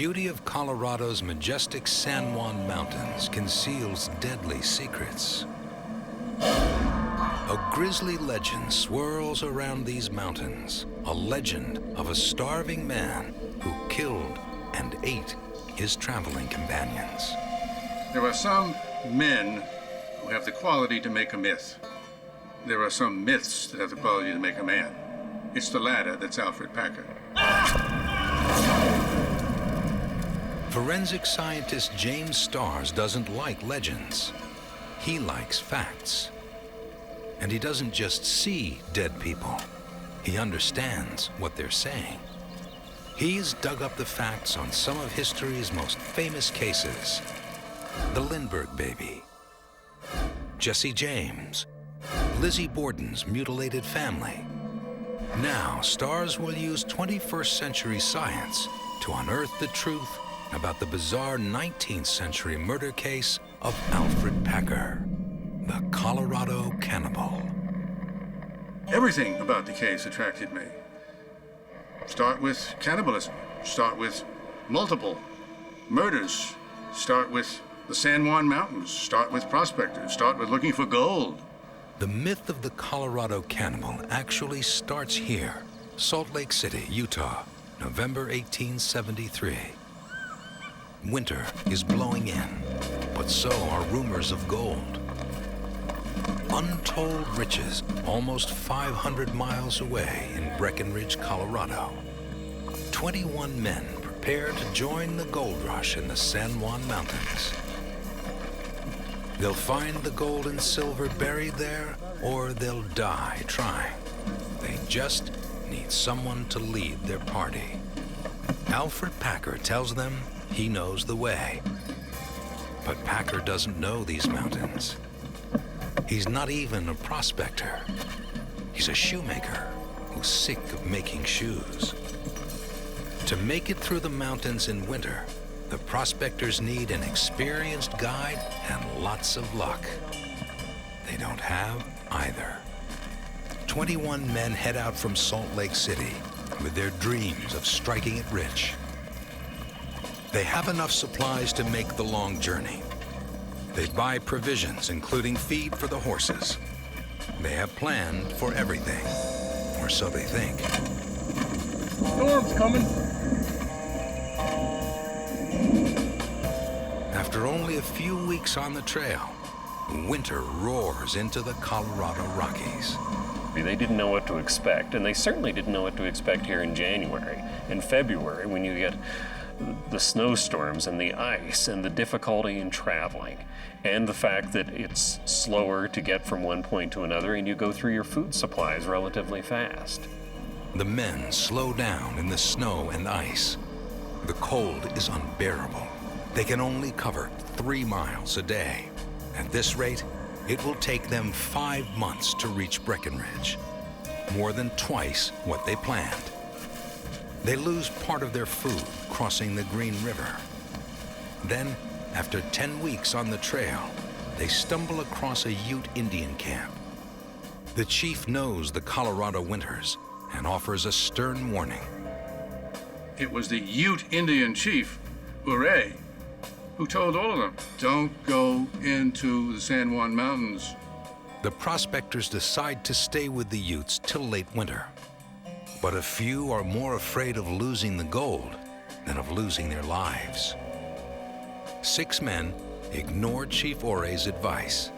beauty of Colorado's majestic San Juan Mountains conceals deadly secrets. A grisly legend swirls around these mountains, a legend of a starving man who killed and ate his traveling companions. There are some men who have the quality to make a myth. There are some myths that have the quality to make a man. It's the latter that's Alfred Packer. Forensic scientist James Starrs doesn't like legends. He likes facts. And he doesn't just see dead people. He understands what they're saying. He's dug up the facts on some of history's most famous cases. The Lindbergh baby, Jesse James, Lizzie Borden's mutilated family. Now, Starrs will use 21st century science to unearth the truth about the bizarre 19th century murder case of Alfred Packer, the Colorado Cannibal. Everything about the case attracted me. Start with cannibalism, start with multiple murders, start with the San Juan Mountains, start with prospectors, start with looking for gold. The myth of the Colorado Cannibal actually starts here, Salt Lake City, Utah, November 1873. Winter is blowing in, but so are rumors of gold. Untold riches almost 500 miles away in Breckenridge, Colorado. 21 men prepare to join the gold rush in the San Juan Mountains. They'll find the gold and silver buried there, or they'll die trying. They just need someone to lead their party. Alfred Packer tells them he knows the way. But Packer doesn't know these mountains. He's not even a prospector. He's a shoemaker who's sick of making shoes. To make it through the mountains in winter, the prospectors need an experienced guide and lots of luck. They don't have either. 21 men head out from Salt Lake City with their dreams of striking it rich. They have enough supplies to make the long journey. They buy provisions, including feed for the horses. They have planned for everything, or so they think. Storm's coming. After only a few weeks on the trail, winter roars into the Colorado Rockies. They didn't know what to expect, and they certainly didn't know what to expect here in January. In February, when you get the snowstorms and the ice and the difficulty in traveling, and the fact that it's slower to get from one point to another, and you go through your food supplies relatively fast. The men slow down in the snow and ice. The cold is unbearable. They can only cover 3 miles a day. At this rate, it will take them 5 months to reach Breckenridge, more than twice what they planned. They lose part of their food crossing the Green River. Then, after 10 weeks on the trail, they stumble across a Ute Indian camp. The chief knows the Colorado winters and offers a stern warning. It was the Ute Indian chief, Ouray, who told all of them, don't go into the San Juan Mountains. The prospectors decide to stay with the Utes till late winter. But a few are more afraid of losing the gold than of losing their lives. 6 men ignored Chief Ouray's advice.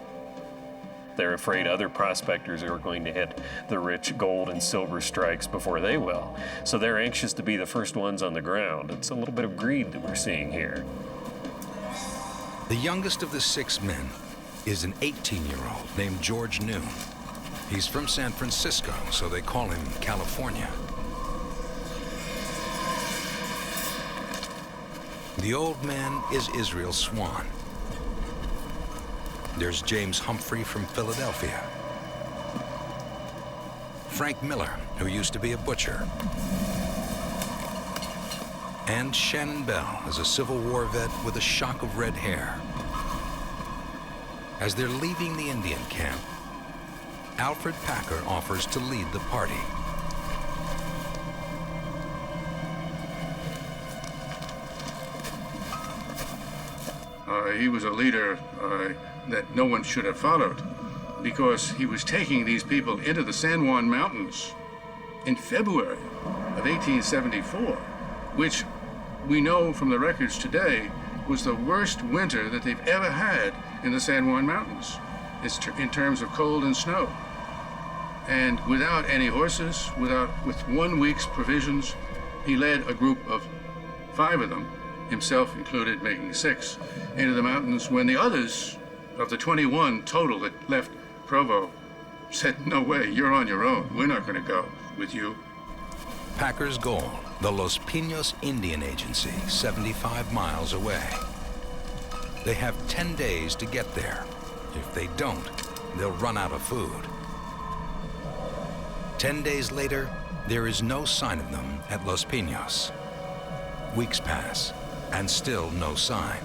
They're afraid other prospectors are going to hit the rich gold and silver strikes before they will. So they're anxious to be the first ones on the ground. It's a little bit of greed that we're seeing here. The youngest of the 6 men is an 18-year-old named George Noon. He's from San Francisco, so they call him California. The old man is Israel Swan. There's James Humphrey from Philadelphia. Frank Miller, who used to be a butcher. And Shannon Bell is a Civil War vet with a shock of red hair. As they're leaving the Indian camp, Alfred Packer offers to lead the party. he was a leader that no one should have followed, because he was taking these people into the San Juan Mountains in February of 1874, which we know from the records today was the worst winter that they've ever had in the San Juan Mountains in terms of cold and snow. And without any horses, with 1 week's provisions, he led a group of 5 of them, himself included, making 6, into the mountains when the others of the 21 total that left Provo said, "No way, you're on your own. We're not going to go with you." Packer's goal, the Los Pinos Indian Agency, 75 miles away. They have 10 days to get there. If they don't, they'll run out of food. 10 days later, there is no sign of them at Los Pinos. Weeks pass, and still no sign.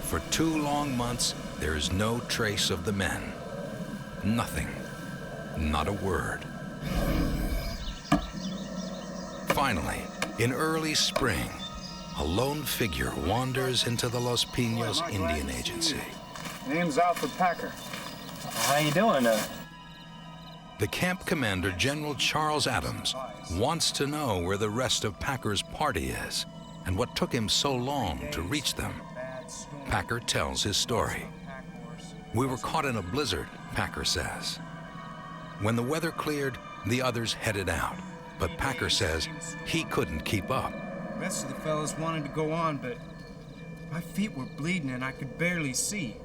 For 2 long months, there is no trace of the men. Nothing. Not a word. Finally, in early spring, a lone figure wanders into the Los Pinos Indian Agency. Name's Alfred Packer. How you doing? The camp commander, General Charles Adams, wants to know where the rest of Packer's party is and what took him so long to reach them. Packer tells his story. "We were caught in a blizzard," Packer says. When the weather cleared, the others headed out, but Packer says he couldn't keep up. The rest of the fellas wanted to go on, but my feet were bleeding and I could barely see.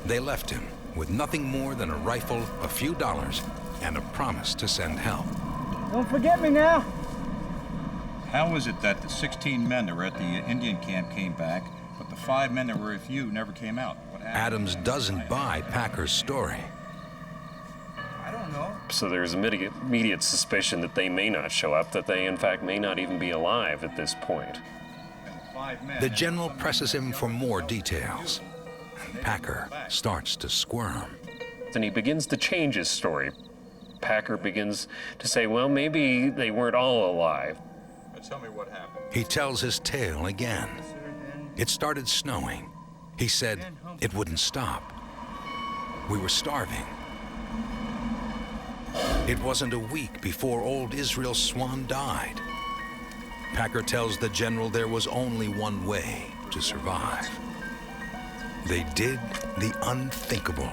They left him with nothing more than a rifle, a few dollars, and a promise to send help. Don't forget me now. How is it that the 16 men that were at the Indian camp came back, but the 5 men that were with you never came out? What happened? Adams doesn't buy Packer's story. I don't know. So there's immediate suspicion that they may not show up, that they in fact may not even be alive at this point. The general presses him for more details. Packer starts to squirm. Then he begins to change his story. Packer begins to say, well, maybe they weren't all alive. Tell me what happened. He tells his tale again. It started snowing. He said it wouldn't stop. We were starving. It wasn't a week before old Israel Swan died. Packer tells the general there was only one way to survive. They did the unthinkable.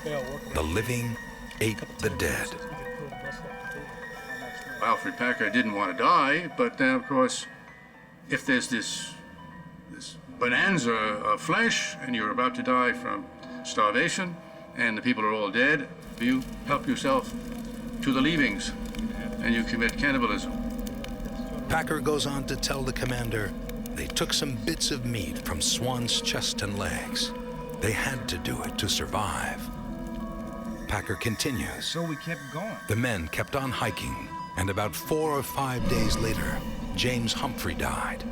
The living ate the dead. Alfred Packer didn't want to die, but then, of course, if there's this bonanza of flesh and you're about to die from starvation and the people are all dead, you help yourself to the leavings and you commit cannibalism. Packer goes on to tell the commander they took some bits of meat from Swan's chest and legs. They had to do it to survive. Packer continues. So we kept going. The men kept on hiking, and about 4 or 5 days later, James Humphrey died.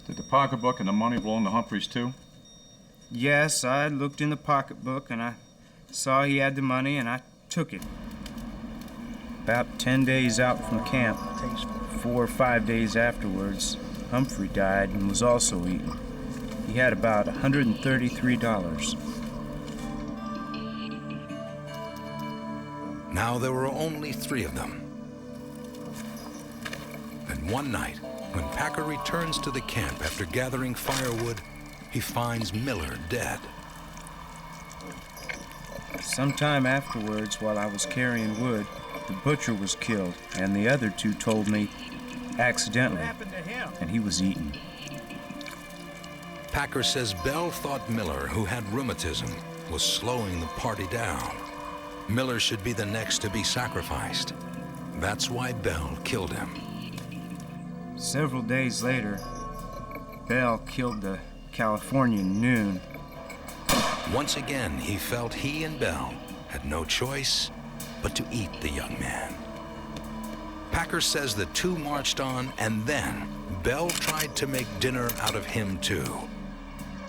Did the pocketbook and the money belong to Humphreys too? Yes, I looked in the pocketbook and I saw he had the money and I took it. About 10 days out from camp, 4 or 5 days afterwards, Humphrey died and was also eaten. He had about $133. Now there were only 3 of them. And one night, when Packer returns to the camp after gathering firewood, he finds Miller dead. Sometime afterwards, while I was carrying wood, the butcher was killed, and the other 2 told me accidentally, and he was eaten. Packer says Bell thought Miller, who had rheumatism, was slowing the party down. Miller should be the next to be sacrificed. That's why Bell killed him. Several days later, Bell killed the Californian Noon. Once again, he felt he and Bell had no choice but to eat the young man. Packer says the 2 marched on, and then Bell tried to make dinner out of him too.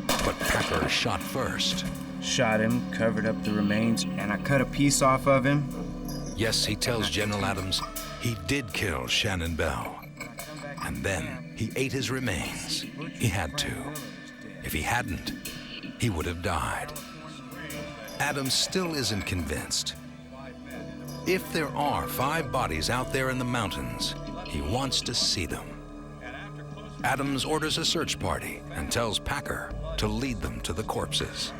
But Packer shot first. Shot him, covered up the remains, and I cut a piece off of him. Yes, he tells General Adams he did kill Shannon Bell. and then he ate his remains. He had to. If he hadn't, he would have died. Adams still isn't convinced. If there are 5 bodies out there in the mountains, he wants to see them. Adams orders a search party and tells Packer to lead them to the corpses.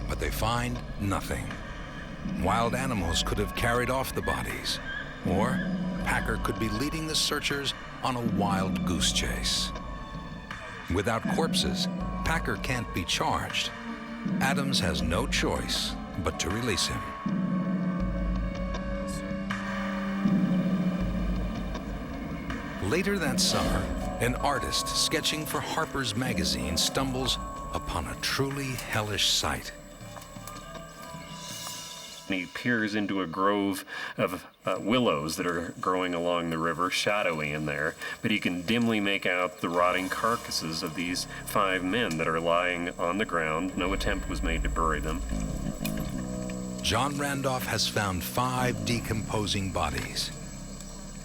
But they find nothing. Wild animals could have carried off the bodies, or Packer could be leading the searchers on a wild goose chase. Without corpses, Packer can't be charged. Adams has no choice but to release him. Later that summer, an artist sketching for Harper's Magazine stumbles upon a truly hellish sight. He peers into a grove of willows that are growing along the river, shadowy in there, but he can dimly make out the rotting carcasses of these 5 men that are lying on the ground. No attempt was made to bury them. John Randolph has found 5 decomposing bodies.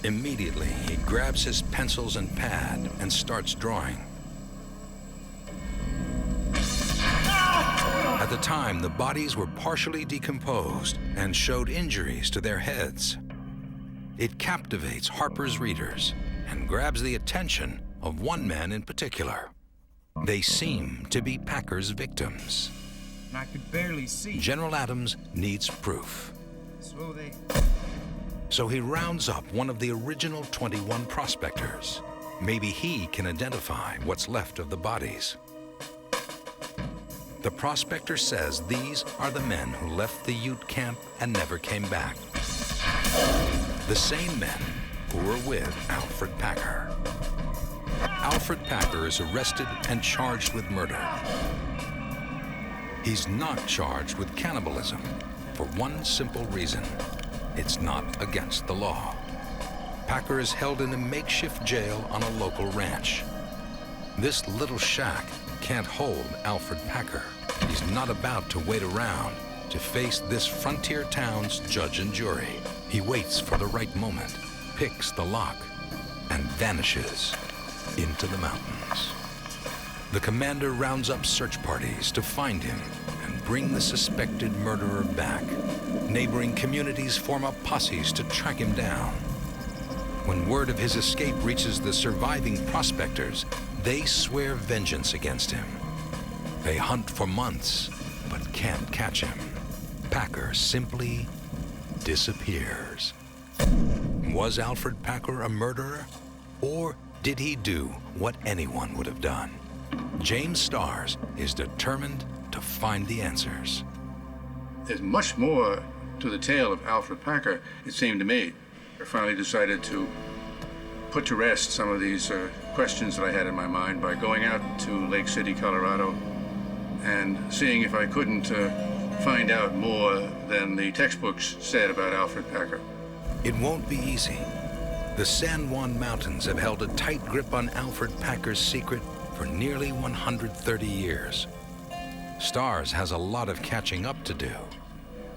Immediately, he grabs his pencils and pad and starts drawing. At the time, the bodies were partially decomposed and showed injuries to their heads. It captivates Harper's readers and grabs the attention of one man in particular. They seem to be Packer's victims. I could barely see. General Adams needs proof. So he rounds up one of the original 21 prospectors. Maybe he can identify what's left of the bodies. The prospector says these are the men who left the Ute camp and never came back. The same men who were with Alfred Packer. Alfred Packer is arrested and charged with murder. He's not charged with cannibalism for one simple reason. It's not against the law. Packer is held in a makeshift jail on a local ranch. This little shack can't hold Alfred Packer. He's not about to wait around to face this frontier town's judge and jury. He waits for the right moment, picks the lock, and vanishes into the mountains. The commander rounds up search parties to find him and bring the suspected murderer back. Neighboring communities form up posses to track him down. When word of his escape reaches the surviving prospectors, they swear vengeance against him. They hunt for months, but can't catch him. Packer simply disappears. Was Alfred Packer a murderer? Or did he do what anyone would have done? James Starrs is determined to find the answers. There's much more to the tale of Alfred Packer, it seemed to me. I finally decided to put to rest some of these questions that I had in my mind by going out to Lake City, Colorado, and seeing if I couldn't find out more than the textbooks said about Alfred Packer. It won't be easy. The San Juan Mountains have held a tight grip on Alfred Packer's secret for nearly 130 years. Starrs has a lot of catching up to do,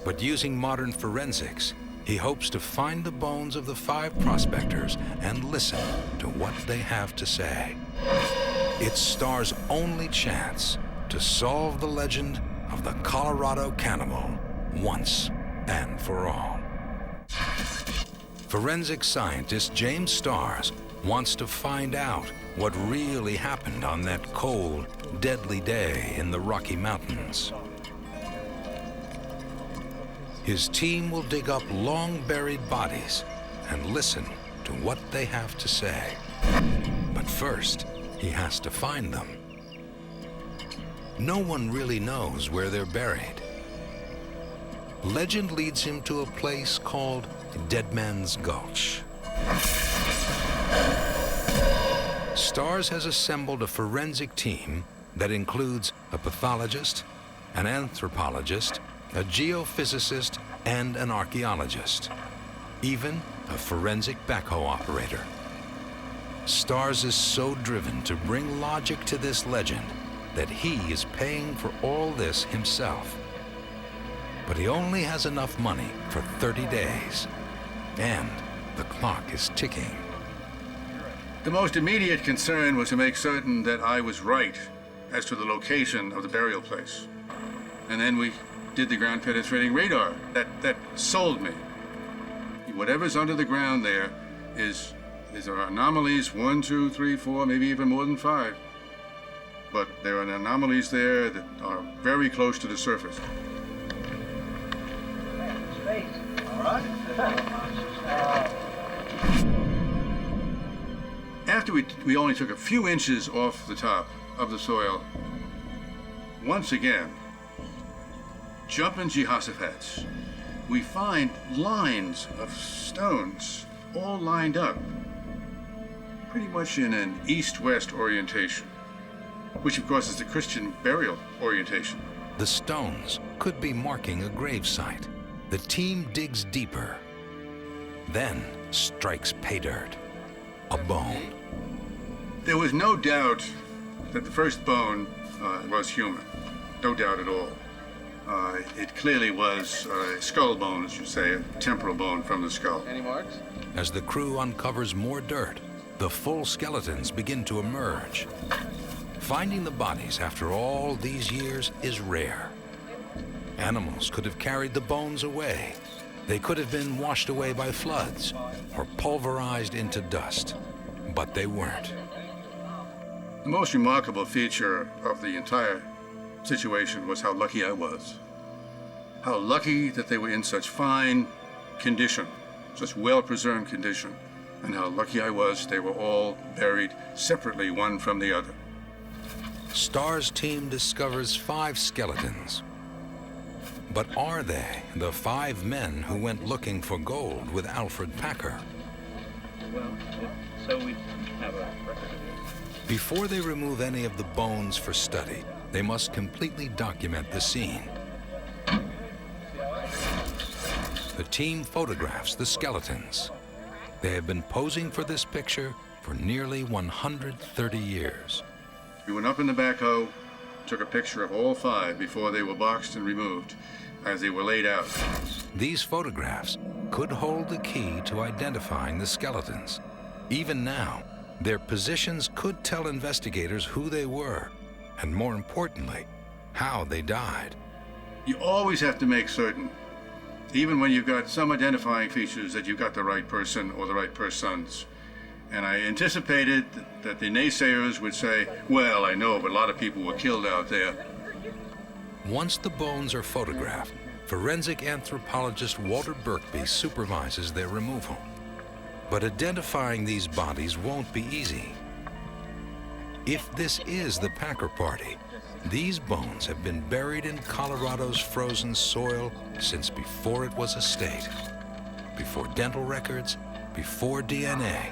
but using modern forensics, he hopes to find the bones of the 5 prospectors and listen to what they have to say. It's Starrs' only chance to solve the legend of the Colorado Cannibal once and for all. Forensic scientist James Starrs wants to find out what really happened on that cold, deadly day in the Rocky Mountains. His team will dig up long-buried bodies and listen to what they have to say. But first, he has to find them. No one really knows where they're buried. Legend leads him to a place called Dead Man's Gulch. Starrs has assembled a forensic team that includes a pathologist, an anthropologist, a geophysicist, and an archaeologist, even a forensic backhoe operator. Starrs is so driven to bring logic to this legend that he is paying for all this himself. But he only has enough money for 30 days, and the clock is ticking. The most immediate concern was to make certain that I was right as to the location of the burial place. And then we did the ground penetrating radar. That sold me. Whatever's under the ground there there are anomalies, 1, 2, 3, 4, maybe even more than 5. But there are anomalies there that are very close to the surface. After we only took a few inches off the top of the soil, once again, jumping Jehoshaphat's, we find lines of stones all lined up, pretty much in an east-west orientation, which of course is the Christian burial orientation. The stones could be marking a gravesite. The team digs deeper, then strikes pay dirt, a bone. There was no doubt that the first bone was human, no doubt at all. It clearly was a skull bone, as you say, a temporal bone from the skull. Any marks? As the crew uncovers more dirt, the full skeletons begin to emerge. Finding the bodies after all these years is rare. Animals could have carried the bones away. They could have been washed away by floods or pulverized into dust, but they weren't. The most remarkable feature of the entire situation was how lucky I was. How lucky that they were in such fine condition, such well-preserved condition, and how lucky I was they were all buried separately, one from the other. STAR's team discovers 5 skeletons. But are they the 5 men who went looking for gold with Alfred Packer? Well, so we have a record of it. Before they remove any of the bones for study, they must completely document the scene. The team photographs the skeletons. They have been posing for this picture for nearly 130 years. We went up in the backhoe, took a picture of all 5 before they were boxed and removed, as they were laid out. These photographs could hold the key to identifying the skeletons. Even now, their positions could tell investigators who they were, and more importantly, how they died. You always have to make certain, even when you've got some identifying features, that you've got the right person or the right persons. And I anticipated that the naysayers would say, well, I know, but a lot of people were killed out there. Once the bones are photographed, forensic anthropologist Walter Birkby supervises their removal. But identifying these bodies won't be easy. If this is the Packer party, these bones have been buried in Colorado's frozen soil since before it was a state, before dental records, before DNA.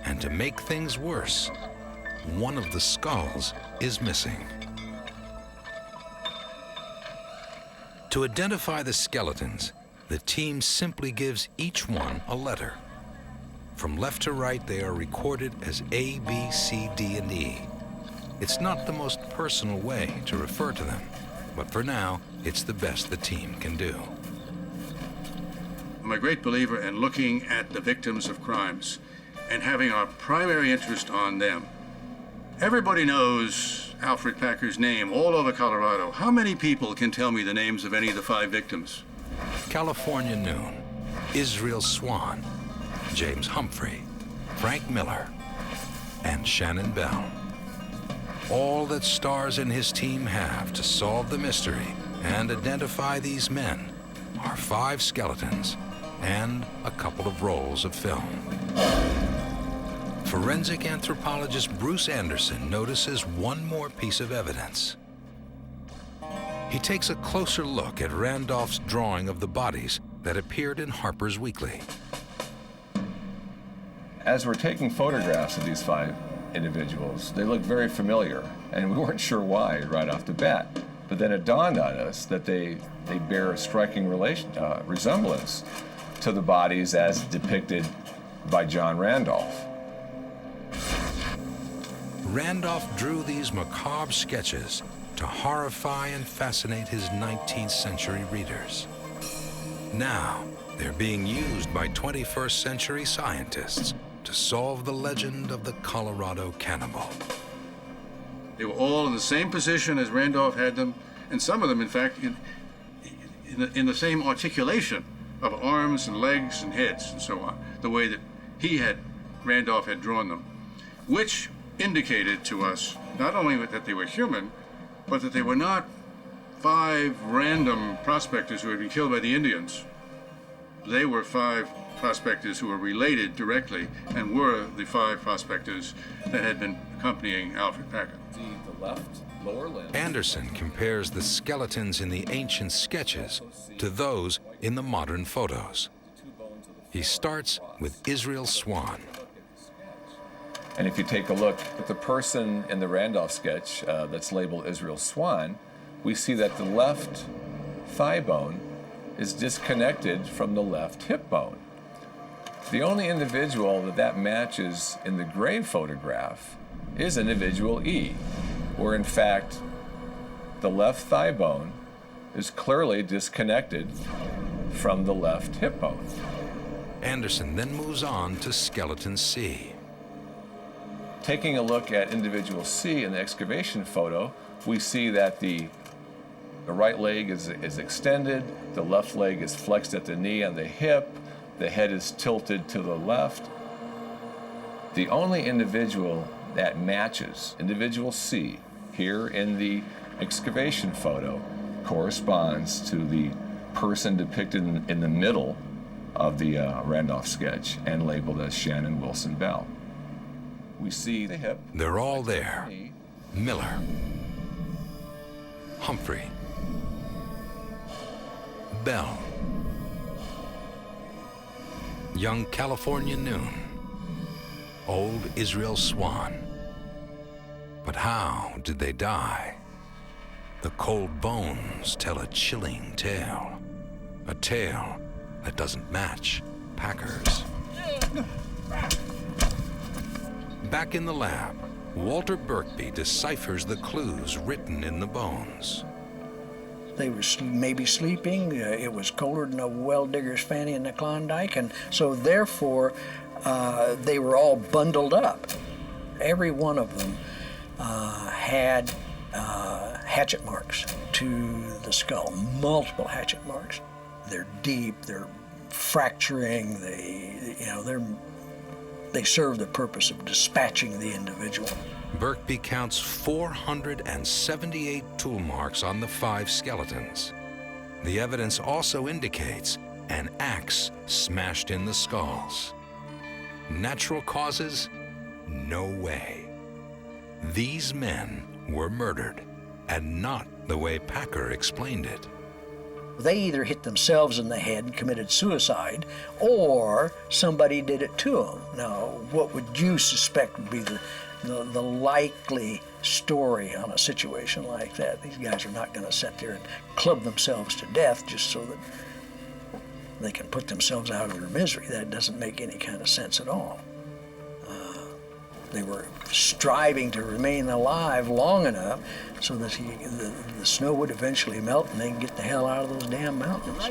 And to make things worse, one of the skulls is missing. To identify the skeletons, the team simply gives each one a letter. From left to right, they are recorded as A, B, C, D, and E. It's not the most personal way to refer to them, but for now, it's the best the team can do. I'm a great believer in looking at the victims of crimes and having our primary interest on them. Everybody knows Alfred Packer's name all over Colorado. How many people can tell me the names of any of the 5 victims? California Noon, Israel Swan, James Humphrey, Frank Miller, and Shannon Bell. All that STARS and his team have to solve the mystery and identify these men are 5 skeletons and a couple of rolls of film. Forensic anthropologist Bruce Anderson notices one more piece of evidence. He takes a closer look at Randolph's drawing of the bodies that appeared in Harper's Weekly. As we're taking photographs of these 5 individuals, they looked very familiar, and we weren't sure why right off the bat. But then it dawned on us that they bear a striking resemblance to the bodies as depicted by John Randolph. Randolph drew these macabre sketches to horrify and fascinate his 19th century readers. Now, they're being used by 21st century scientists to solve the legend of the Colorado Cannibal. They were all in the same position as Randolph had them, and some of them, in fact, in the same articulation of arms and legs and heads and so on, the way that Randolph had drawn them, which indicated to us not only that they were human, but that they were not 5 random prospectors who had been killed by the Indians. They were 5 prospectors who were related directly and were the 5 prospectors that had been accompanying Alfred Packer. The left lower limb. Anderson compares the skeletons in the ancient sketches to those in the modern photos. He starts with Israel Swan. And if you take a look at the person in the Randolph sketch that's labeled Israel Swan, we see that the left thigh bone is disconnected from the left hip bone. The only individual that matches in the grave photograph is individual E, where in fact the left thigh bone is clearly disconnected from the left hip bone. Anderson then moves on to skeleton C. Taking a look at individual C in the excavation photo, we see that the right leg is extended, the left leg is flexed at the knee and the hip, the head is tilted to the left. The only individual that matches individual C here in the excavation photo corresponds to the person depicted in the middle of the Randolph sketch and labeled as Shannon Wilson Bell. We see the hip. They're all there. Miller, Humphrey, Bell, young California Noon, old Israel Swan. But how did they die? The cold bones tell a chilling tale, a tale that doesn't match Packer's. Back in the lab, Walter Birkby deciphers the clues written in the bones. They were maybe sleeping. It was colder than a well digger's fanny in the Klondike, and so therefore they were all bundled up. Every one of them had hatchet marks to the skull, multiple hatchet marks. They're deep, they're fracturing, they serve the purpose of dispatching the individual. Birkby counts 478 tool marks on the 5 skeletons. The evidence also indicates an axe smashed in the skulls. Natural causes? No way. These men were murdered, and not the way Packer explained it. They either hit themselves in the head and committed suicide, or somebody did it to them. Now, what would you suspect would be the likely story on a situation like that? These guys are not going to sit there and club themselves to death just so that they can put themselves out of their misery. That doesn't make any kind of sense at all. They were striving to remain alive long enough so that the snow would eventually melt and they can get the hell out of those damn mountains.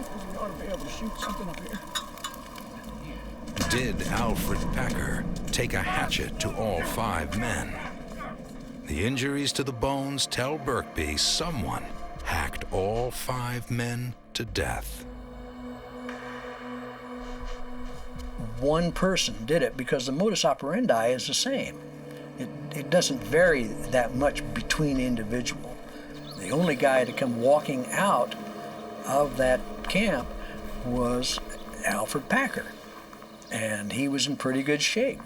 Did Alfred Packer take a hatchet to all 5 men? The injuries to the bones tell Birkby someone hacked all 5 men to death. One person did it because the modus operandi is the same. It doesn't vary that much between individuals. The only guy to come walking out of that camp was Alfred Packer, and he was in pretty good shape.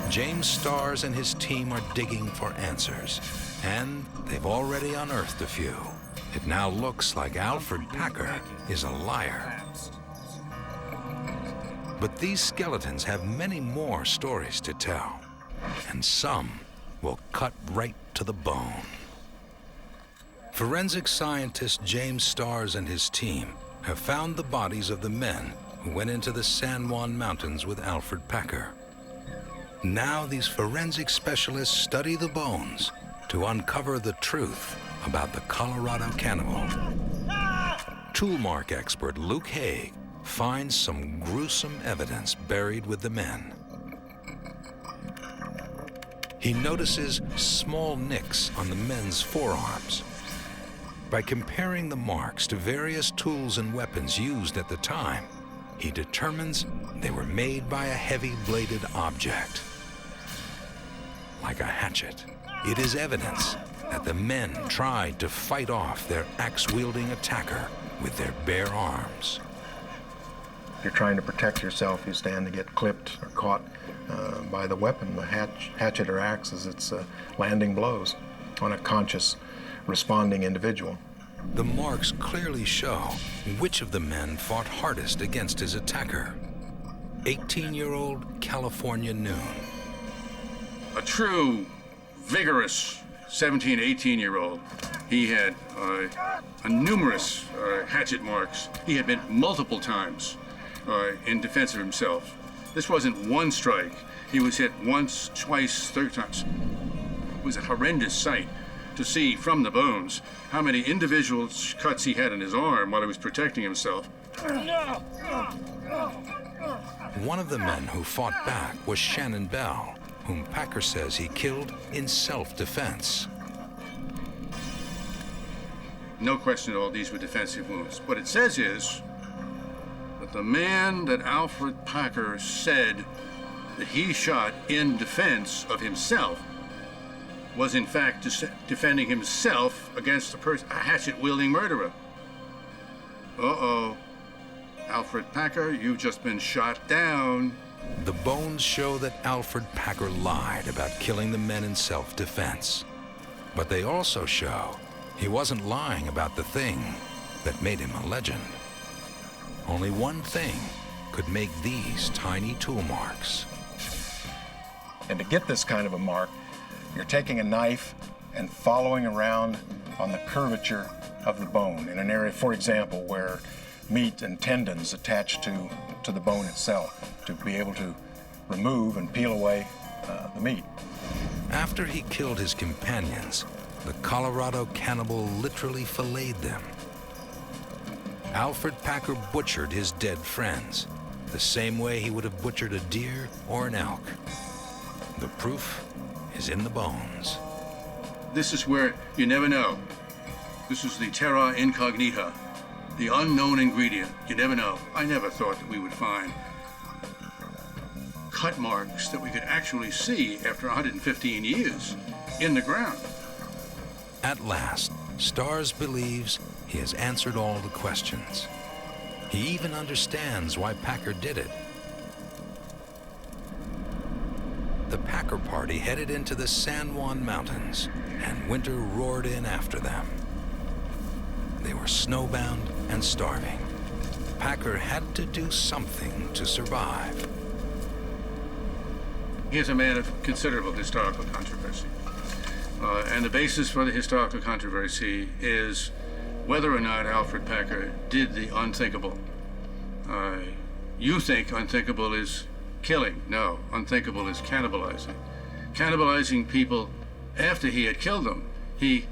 James Starrs and his team are digging for answers, and they've already unearthed a few. It now looks like Alfred Packer is a liar. But these skeletons have many more stories to tell, and some will cut right to the bone. Forensic scientist James Starrs and his team have found the bodies of the men who went into the San Juan Mountains with Alfred Packer. Now these forensic specialists study the bones to uncover the truth about the Colorado Cannibal. Toolmark expert Luke Haig finds some gruesome evidence buried with the men. He notices small nicks on the men's forearms. By comparing the marks to various tools and weapons used at the time, he determines they were made by a heavy-bladed object, like a hatchet. It is evidence that the men tried to fight off their axe-wielding attacker with their bare arms. If you're trying to protect yourself, you stand to get clipped or caught by the weapon, the hatchet or axe, as its landing blows on a conscious, responding individual. The marks clearly show which of the men fought hardest against his attacker. 18-year-old California Noon. A true, vigorous 17, 18-year-old. He had numerous hatchet marks. He had been multiple times in defense of himself. This wasn't one strike. He was hit once, twice, 3 times. It was a horrendous sight to see from the bones how many individual cuts he had in his arm while he was protecting himself. One of the men who fought back was Shannon Bell, whom Packer says he killed in self-defense. No question at all, these were defensive wounds. What it says is that the man that Alfred Packer said that he shot in defense of himself was in fact defending himself against a hatchet-wielding murderer. Uh-oh. Alfred Packer, you've just been shot down. The bones show that Alfred Packer lied about killing the men in self-defense. But they also show he wasn't lying about the thing that made him a legend. Only one thing could make these tiny tool marks. And to get this kind of a mark, you're taking a knife and following around on the curvature of the bone in an area, for example, where meat and tendons attach to the bone itself to be able to remove and peel away the meat. After he killed his companions, the Colorado Cannibal literally filleted them. Alfred Packer butchered his dead friends, the same way he would have butchered a deer or an elk. The proof is in the bones. This is where you never know. This is the terra incognita, the unknown ingredient. You never know. I never thought that we would find cut marks that we could actually see after 115 years in the ground. At last, Stars believes he has answered all the questions. He even understands why Packer did it. The Packer party headed into the San Juan Mountains, and winter roared in after them. They were snowbound and starving. Packer had to do something to survive. He is a man of considerable historical controversy. And the basis for the historical controversy is whether or not Alfred Packer did the unthinkable. You think unthinkable is killing. No, unthinkable is cannibalizing. Cannibalizing people after he had killed them. He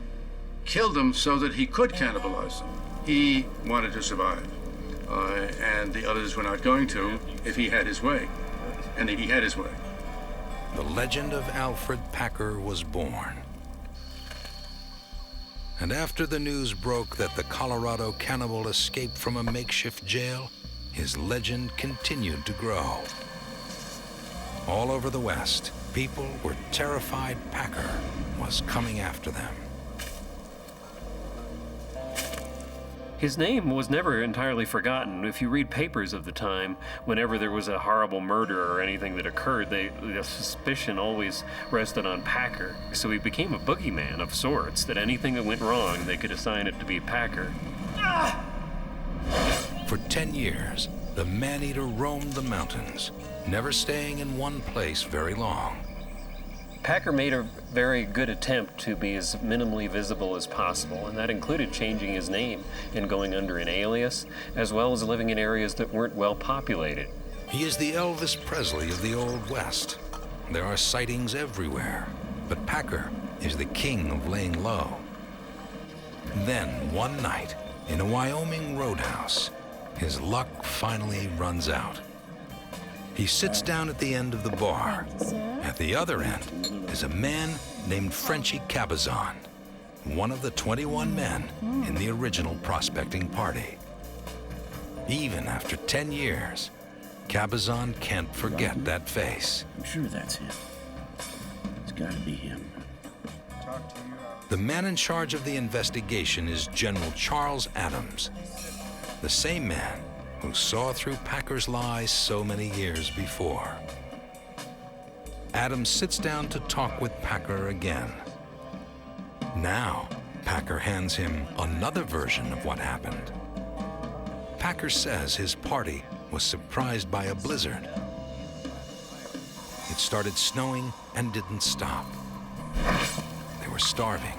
killed them so that he could cannibalize them. He wanted to survive. And the others were not going to if he had his way. And he had his way. The legend of Alfred Packer was born. And after the news broke that the Colorado Cannibal escaped from a makeshift jail, his legend continued to grow. All over the West, people were terrified Packer was coming after them. His name was never entirely forgotten. If you read papers of the time, whenever there was a horrible murder or anything that occurred, the suspicion always rested on Packer. So he became a boogeyman of sorts, that anything that went wrong, they could assign it to be Packer. For 10 years, the man-eater roamed the mountains, never staying in one place very long. Packer made a very good attempt to be as minimally visible as possible, and that included changing his name and going under an alias, as well as living in areas that weren't well populated. He is the Elvis Presley of the Old West. There are sightings everywhere, but Packer is the king of laying low. Then, one night, in a Wyoming roadhouse, his luck finally runs out. He sits down at the end of the bar. At the other end is a man named Frenchy Cabazon, one of the 21 men in the original prospecting party. Even after 10 years, Cabazon can't forget that face. I'm sure that's him. It's gotta be him. The man in charge of the investigation is General Charles Adams, the same man who saw through Packer's lies so many years before. Adams sits down to talk with Packer again. Now, Packer hands him another version of what happened. Packer says his party was surprised by a blizzard. It started snowing and didn't stop. They were starving.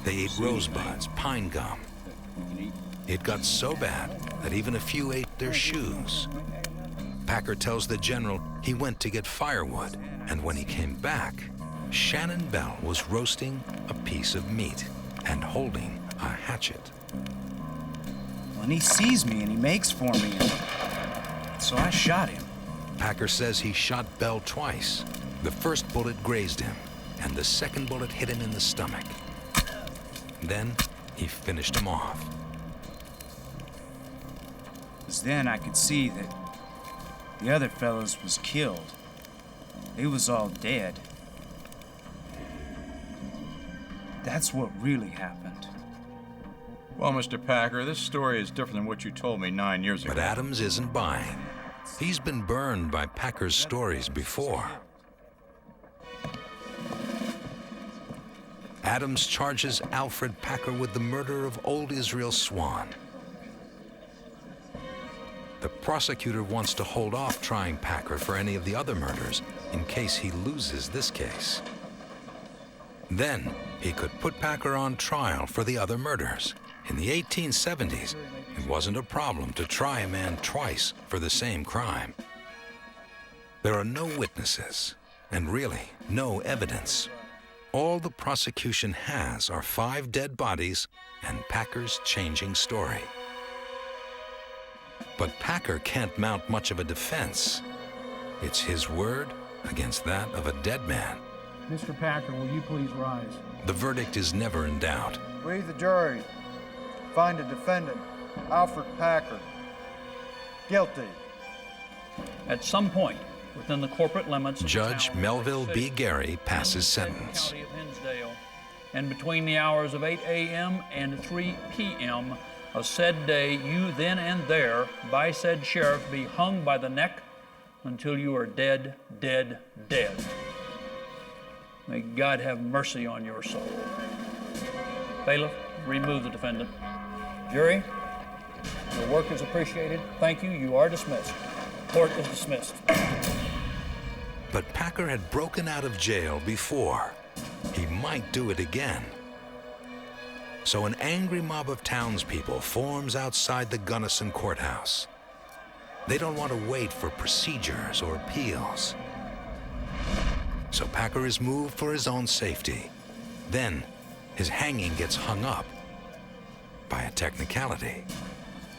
They ate rosebuds, pine gum. It got so bad that even a few ate their shoes. Packer tells the general he went to get firewood, and when he came back, Shannon Bell was roasting a piece of meat and holding a hatchet. And he sees me and he makes for me, and so I shot him. Packer says he shot Bell twice. The first bullet grazed him, and the second bullet hit him in the stomach. Then he finished him off. 'Cause then I could see that the other fellows was killed. They was all dead. That's what really happened. Well, Mr. Packer, this story is different than what you told me 9 years ago. But Adams isn't buying. He's been burned by Packer's stories before. Adams charges Alfred Packer with the murder of old Israel Swan. The prosecutor wants to hold off trying Packer for any of the other murders in case he loses this case. Then he could put Packer on trial for the other murders. In the 1870s, it wasn't a problem to try a man twice for the same crime. There are no witnesses, and really no evidence. All the prosecution has are 5 dead bodies and Packer's changing story. But Packer can't mount much of a defense. It's his word against that of a dead man. Mr. Packer, will you please rise? The verdict is never in doubt. We, the jury, find the defendant, Alfred Packer, guilty. At some point within the corporate limits of Judge the town, Melville B. city, Gary passes in the sentence. county of Hinsdale, and between the hours of 8 a.m. and 3 p.m. of said day, you then and there, by said sheriff, be hung by the neck until you are dead, dead, dead. May God have mercy on your soul. Bailiff, remove the defendant. Jury, your work is appreciated. Thank you. You are dismissed. Court is dismissed. But Packer had broken out of jail before. He might do it again. So an angry mob of townspeople forms outside the Gunnison courthouse. They don't want to wait for procedures or appeals. So Packer is moved for his own safety. Then his hanging gets hung up by a technicality.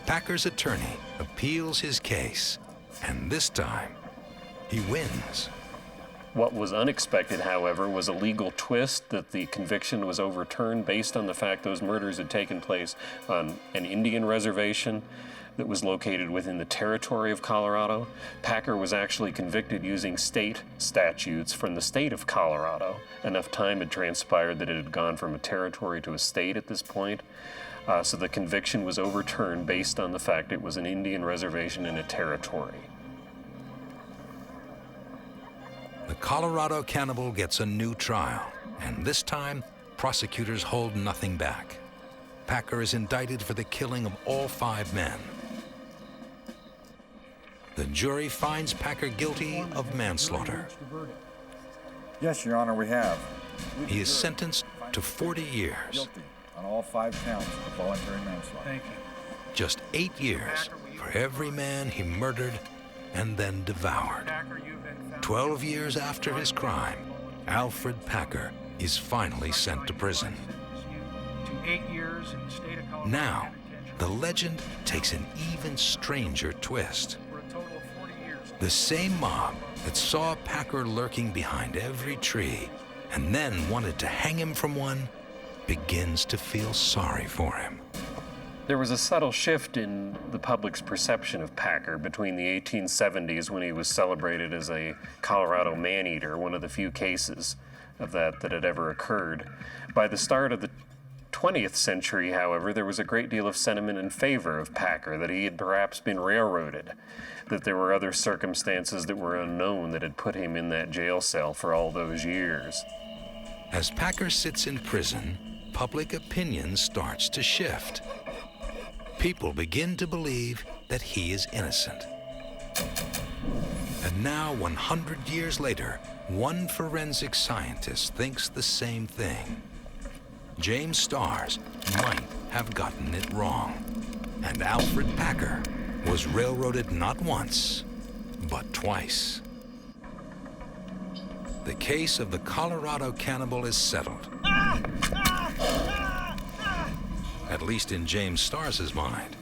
Packer's attorney appeals his case, and this time he wins. What was unexpected, however, was a legal twist that the conviction was overturned based on the fact those murders had taken place on an Indian reservation that was located within the territory of Colorado. Packer was actually convicted using state statutes from the state of Colorado. Enough time had transpired that it had gone from a territory to a state at this point. So the conviction was overturned based on the fact it was an Indian reservation in a territory. The Colorado Cannibal gets a new trial, and this time, prosecutors hold nothing back. Packer is indicted for the killing of all 5 men. The jury finds Packer guilty of manslaughter. Yes, Your Honor, we have. He is sentenced to 40 years, Guilty on all 5 counts of voluntary manslaughter. Thank you. just 8 years for every man he murdered and then devoured. 12 years after his crime, Alfred Packer is finally sent to prison. To 8 years in the state of Colorado. Now, the legend takes an even stranger twist. The same mob that saw Packer lurking behind every tree and then wanted to hang him from one begins to feel sorry for him. There was a subtle shift in the public's perception of Packer between the 1870s, when he was celebrated as a Colorado man-eater, one of the few cases of that had ever occurred. By the start of the 20th century, however, there was a great deal of sentiment in favor of Packer, that he had perhaps been railroaded, that there were other circumstances that were unknown that had put him in that jail cell for all those years. As Packer sits in prison, public opinion starts to shift. People begin to believe that he is innocent. And now, 100 years later, one forensic scientist thinks the same thing. James Starrs might have gotten it wrong. And Alfred Packer was railroaded not once, but twice. The case of the Colorado Cannibal is settled. At least in James Starrs' mind,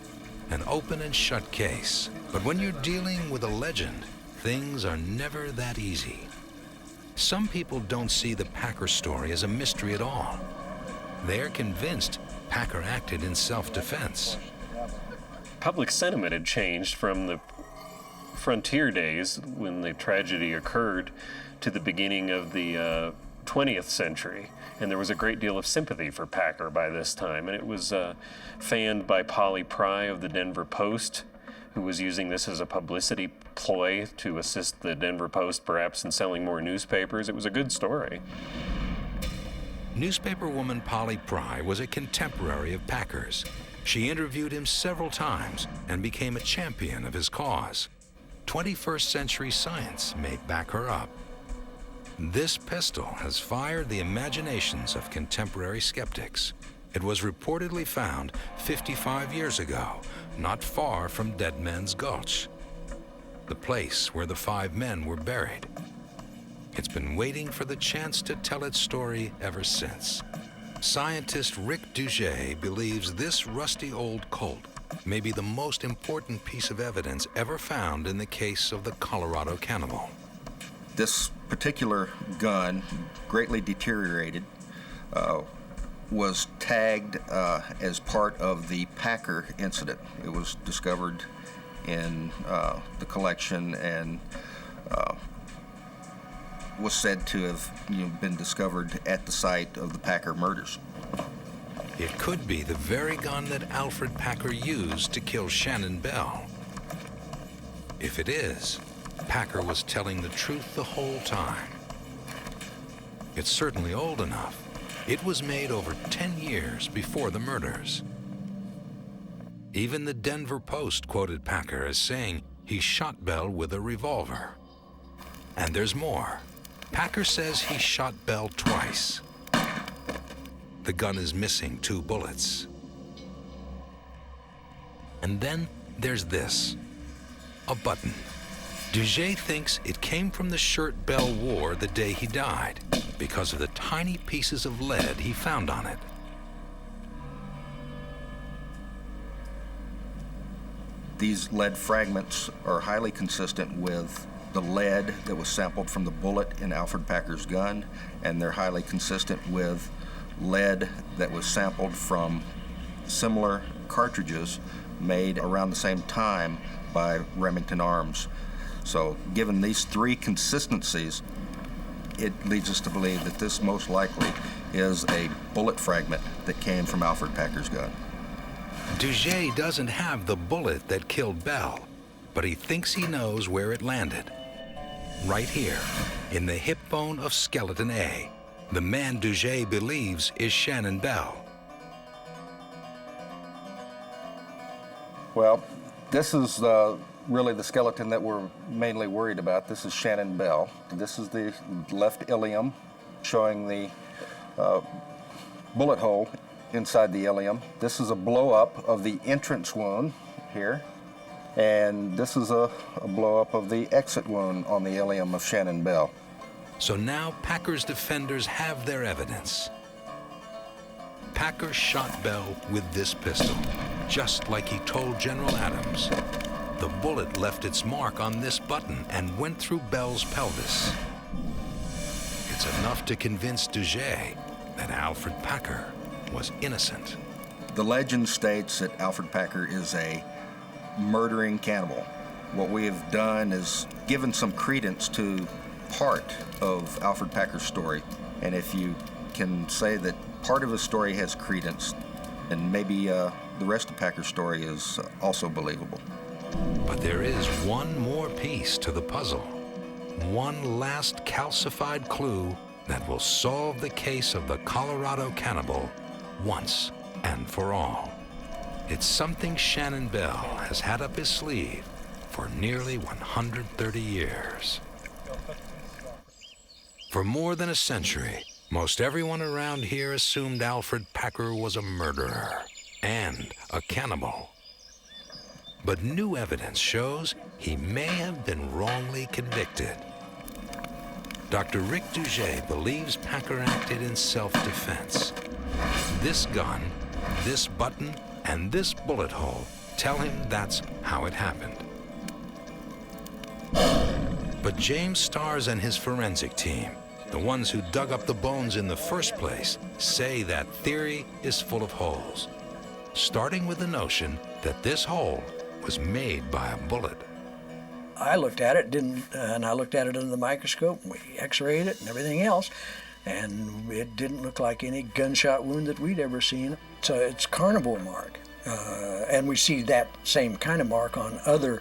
an open and shut case. But when you're dealing with a legend, things are never that easy. Some people don't see the Packer story as a mystery at all. They're convinced Packer acted in self-defense. Public sentiment had changed from the frontier days, when the tragedy occurred, to the beginning of the 20th century. And there was a great deal of sympathy for Packer by this time. And it was fanned by Polly Pry of the Denver Post, who was using this as a publicity ploy to assist the Denver Post perhaps in selling more newspapers. It was a good story. Newspaperwoman Polly Pry was a contemporary of Packer's. She interviewed him several times and became a champion of his cause. 21st century science may back her up. This pistol has fired the imaginations of contemporary skeptics. It was reportedly found 55 years ago, not far from Dead Man's Gulch, the place where the 5 men were buried. It's been waiting for the chance to tell its story ever since. Scientist Rick Duget believes this rusty old Colt may be the most important piece of evidence ever found in the case of the Colorado Cannibal. This particular gun, greatly deteriorated, was tagged as part of the Packer incident. It was discovered in the collection and was said to have been discovered at the site of the Packer murders. It could be the very gun that Alfred Packer used to kill Shannon Bell. If it is, Packer was telling the truth the whole time. It's certainly old enough. It was made over 10 years before the murders. Even the Denver Post quoted Packer as saying he shot Bell with a revolver. And there's more. Packer says he shot Bell twice. The gun is missing 2 bullets. And then there's this, a button. Duget thinks it came from the shirt Bell wore the day he died because of the tiny pieces of lead he found on it. These lead fragments are highly consistent with the lead that was sampled from the bullet in Alfred Packer's gun, and they're highly consistent with lead that was sampled from similar cartridges made around the same time by Remington Arms. So given these 3 consistencies, it leads us to believe that this most likely is a bullet fragment that came from Alfred Packer's gun. Duget doesn't have the bullet that killed Bell, but he thinks he knows where it landed. Right here, in the hip bone of skeleton A, the man Duget believes is Shannon Bell. Well, this is really the skeleton that we're mainly worried about. This is Shannon Bell. This is the left ilium showing the bullet hole inside the ilium. This is a blow-up of the entrance wound here. And this is a blow-up of the exit wound on the ilium of Shannon Bell. So now Packer's defenders have their evidence. Packer shot Bell with this pistol. just like he told General Adams. The bullet left its mark on this button and went through Bell's pelvis. It's enough to convince Duget that Alfred Packer was innocent. The legend states that Alfred Packer is a murdering cannibal. What we have done is given some credence to part of Alfred Packer's story. And if you can say that part of his story has credence, then maybe the rest of Packer's story is also believable. But there is one more piece to the puzzle. One last calcified clue that will solve the case of the Colorado Cannibal once and for all. It's something Shannon Bell has had up his sleeve for nearly 130 years. For more than a century, most everyone around here assumed Alfred Packer was a murderer and a cannibal. But new evidence shows he may have been wrongly convicted. Dr. Rick Duget believes Packer acted in self-defense. This gun, this button, and this bullet hole tell him that's how it happened. But James Starrs and his forensic team, the ones who dug up the bones in the first place, say that theory is full of holes, starting with the notion that this hole was made by a bullet. I looked at it, and I looked at it under the microscope, and we x-rayed it and everything else, and it didn't look like any gunshot wound that we'd ever seen. So it's carnivore mark, and we see that same kind of mark on other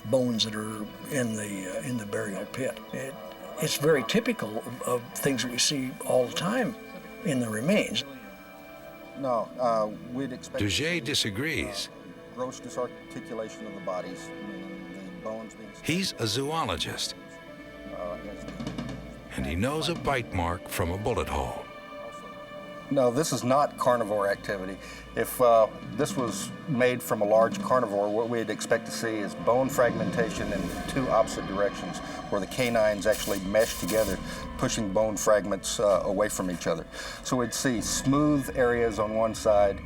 bones that are in the burial pit. It's very typical of things we see all the time in the remains. No, we'd expect... Duget disagrees. Gross disarticulation of the bodies, meaning the bones being... He's a zoologist, and he knows a bite mark from a bullet hole. No, this is not carnivore activity. If this was made from a large carnivore, what we'd expect to see is bone fragmentation in two opposite directions, where the canines actually mesh together, pushing bone fragments away from each other. So we'd see smooth areas on one side,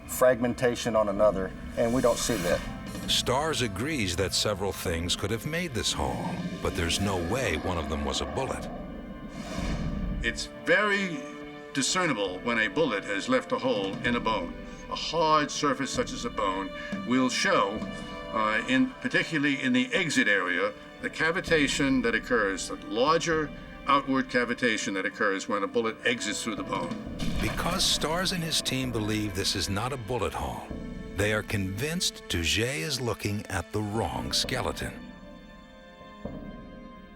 fragmentation on another, and we don't see that. Starrs agrees that several things could have made this hole, but there's no way one of them was a bullet. It's very discernible when a bullet has left a hole in a bone. A hard surface such as a bone will show, particularly in the exit area, the cavitation that occurs, the larger outward cavitation that occurs when a bullet exits through the bone. Because Starrs and his team believe this is not a bullet hole, they are convinced Duget is looking at the wrong skeleton.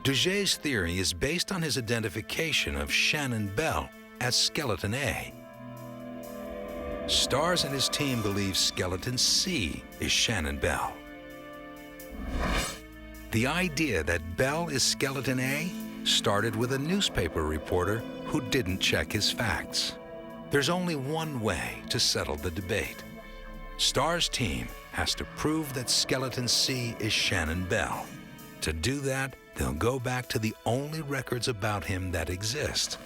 Duget's theory is based on his identification of Shannon Bell as Skeleton A. Starrs and his team believe Skeleton C is Shannon Bell. The idea that Bell is Skeleton A started with a newspaper reporter who didn't check his facts. There's only one way to settle the debate. Starrs' team has to prove that Skeleton C is Shannon Bell. To do that, they'll go back to the only records about him that exist.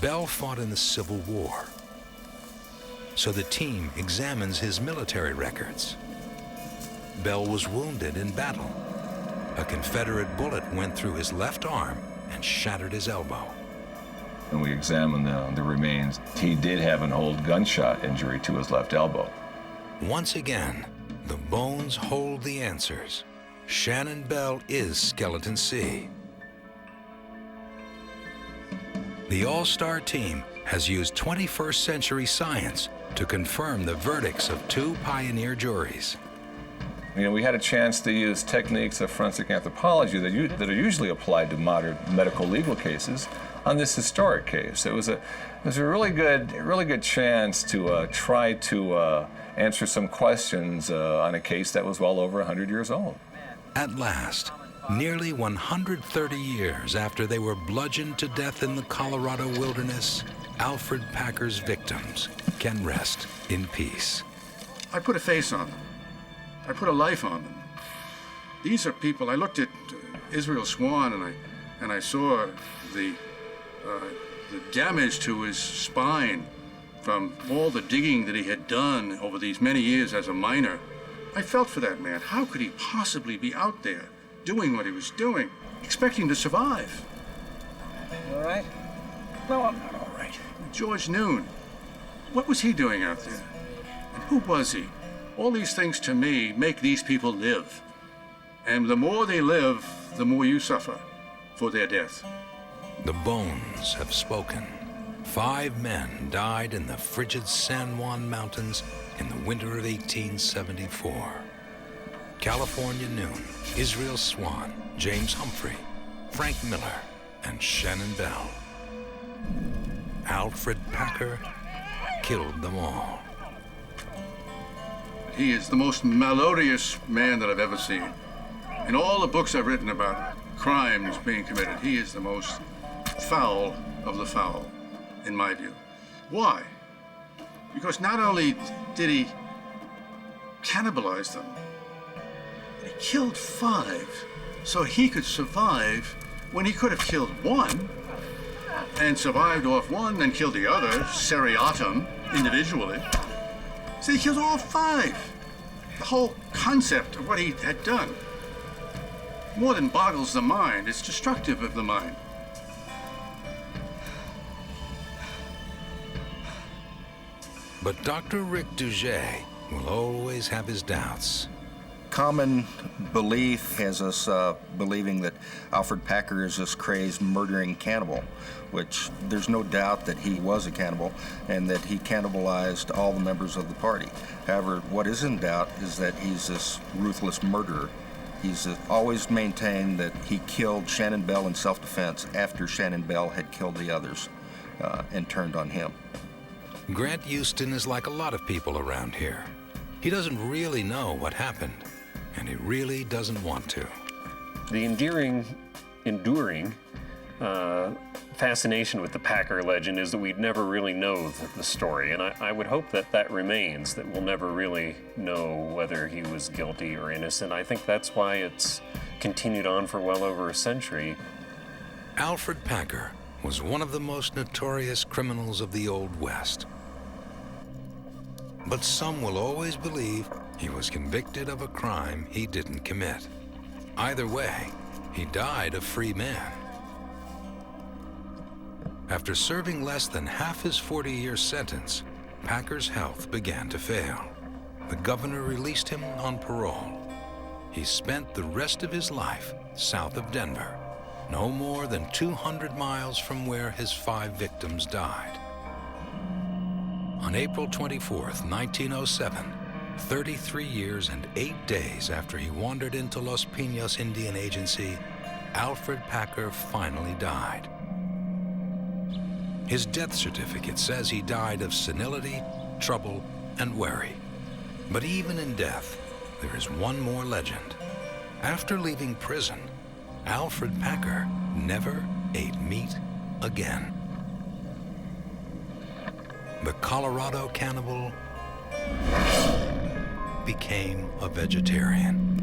Bell fought in the Civil War, so the team examines his military records. Bell was wounded in battle. A Confederate bullet went through his left arm and shattered his elbow. When we examined the remains, he did have an old gunshot injury to his left elbow. Once again, the bones hold the answers. Shannon Bell is Skeleton C. The all-star team has used 21st century science to confirm the verdicts of two pioneer juries. You know, we had a chance to use techniques of forensic anthropology that are usually applied to modern medical legal cases on this historic case. It was a really good chance to try to answer some questions on a case that was well over 100 years old. At last, nearly 130 years after they were bludgeoned to death in the Colorado wilderness, Alfred Packer's victims can rest in peace. I put a face on them. I put a life on them. These are people. I looked at Israel Swan and I saw the damage to his spine from all the digging that he had done over these many years as a miner. I felt for that man. How could he possibly be out there doing what he was doing, expecting to survive? All right? No, I'm not all right. George Noon, what was he doing out there? And who was he? All these things to me make these people live. And the more they live, the more you suffer for their death. The bones have spoken. 5 men died in the frigid San Juan Mountains in the winter of 1874. California Noon, Israel Swan, James Humphrey, Frank Miller, and Shannon Bell. Alfred Packer killed them all. He is the most malodorous man that I've ever seen. In all the books I've written about crimes being committed, he is the most foul of the foul, in my view. Why? Because not only did he cannibalize them, he killed 5 so he could survive when he could have killed 1 and survived off 1 and killed the other, seriatim, individually. So he killed all 5. The whole concept of what he had done more than boggles the mind. It's destructive of the mind. But Dr. Rick Duget will always have his doubts. Common belief has us believing that Alfred Packer is this crazed, murdering cannibal, which there's no doubt that he was a cannibal and that he cannibalized all the members of the party. However, what is in doubt is that he's this ruthless murderer. He's always maintained that he killed Shannon Bell in self-defense after Shannon Bell had killed the others and turned on him. Grant Houston is like a lot of people around here. He doesn't really know what happened, and he really doesn't want to. The enduring fascination with the Packer legend is that we'd never really know the story, and I would hope that that remains, that we'll never really know whether he was guilty or innocent. I think that's why it's continued on for well over a century. Alfred Packer was one of the most notorious criminals of the Old West. But some will always believe he was convicted of a crime he didn't commit. Either way, he died a free man. After serving less than half his 40-year sentence, Packer's health began to fail. The governor released him on parole. He spent the rest of his life south of Denver, no more than 200 miles from where his 5 victims died. On April 24th, 1907, 33 years and 8 days after he wandered into Los Pinos Indian Agency, Alfred Packer finally died. His death certificate says he died of senility, trouble, and worry. But even in death, there is one more legend. After leaving prison, Alfred Packer never ate meat again. The Colorado Cannibal became a vegetarian.